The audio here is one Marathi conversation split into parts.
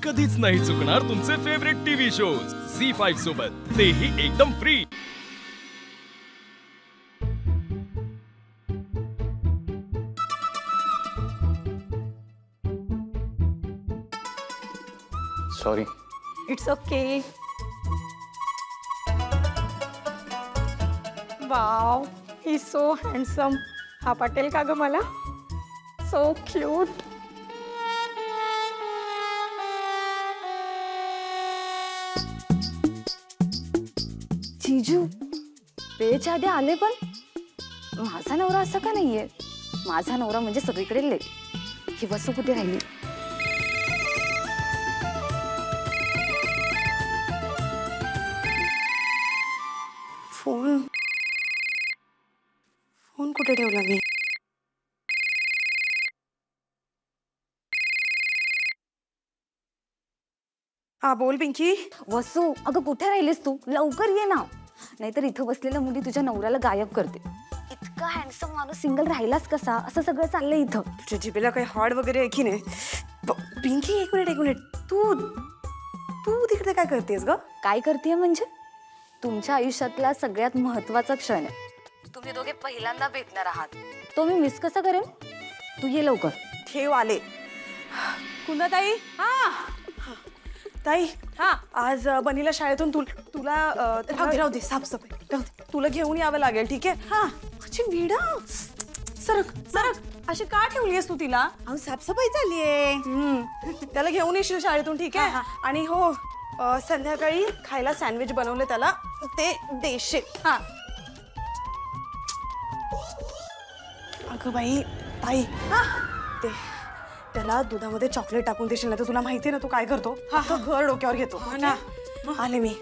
कधीच नाही चुकणार तुमचे फेवरेट टीव्ही शोज झी5 सोबत, तेही एकदम free. Sorry. It's okay. Wow, he so handsome. हा पटेल का ग मला? So cute. जीजू वेळेच्या आधी आले, पण माझा नवरा असा का नाहीये? माझा नवरा म्हणजे सगळीकडे लेट। ही वसू कुठे राहिली? फोन कुठे ठेवला मी? हा बोल पिंकी। वसू अगं कुठे राहिलीस तू? लवकर ये ना, नाहीतर इथं बसलेल्या मुली तुझ्या नवऱ्याला गायब करते। इतका हँडसम माणूस सिंगल राहिलास कसा? असं सगळं चाललंय इथं। तुझ्या जिभेला काही हाड वगैरे आहे की नाही? पिंकी एक मिनिट, तू तिकडे काय करतेस ग? काय करतेय म्हणजे? तुमच्या आयुष्यातला सगळ्यात महत्वाचा क्षण आहे। तुम्ही दोघे पहिल्यांदा भेटणार आहात, तो मी मिस कसा करेन? तू ये लवकर। ठेव आले। कुंदाताई। हा ताई। हा आज बनीला शाळेतून तुला राहू दे साफसफाई तुला घेऊन यावं लागेल, ठीक आहे? हा अच्छी वीडा सरक अशी का ठेवलीस तू तिला? साफसफाई चालली आहे। त्याला घेऊन येशील शाळेतून, ठीक आहे? आणि हो संध्याकाळी खायला सँडविच बनवले त्याला, ते देशील। हा अगं बाई ताई, ते त्याला दुधामध्ये चॉकलेट टाकून देशील, नाही तर तुला माहिती ना तू काय करतो? घर डोक्यावर घेतो ना। आले मी।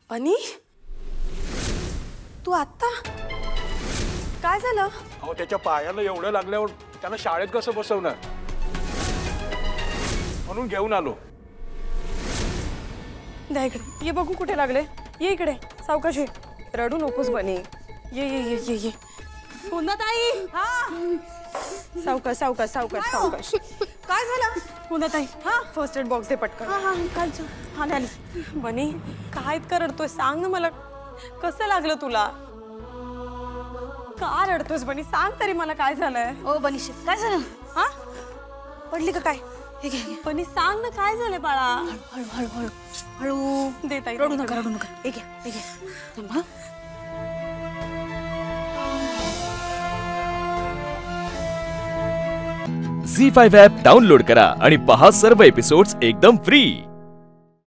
बनी तू आता काय झालं? अहो त्याच्या पायाला एवढं लागल्यावर त्याला शाळेत कसं बसवणार, म्हणून घेऊन आलो। द्या इकडे, ये बघू कुठे लागले। ये इकडे सावकाश ये, रडू नकोस बनी। ये ये ये ये ये पुन्हाताई। सावकाश। काय झालं पुन्हाताई? फर्स्ट एड बॉक्स दे पटकन। काय बनी काय इतकं रडतोय? सांग ना मला, कसं लागलं तुला? का रडतोस बनी? सांग तरी मला काय झालंय? ओ बनीश काय झालं? हा पडली का काय? बनी सांग ना काय झालंय बाळा? हळू देता रडू नका एक थांबा। झी5 ॲप डाउनलोड करा आणि पहा सर्व एपिसोड्स एकदम फ्री।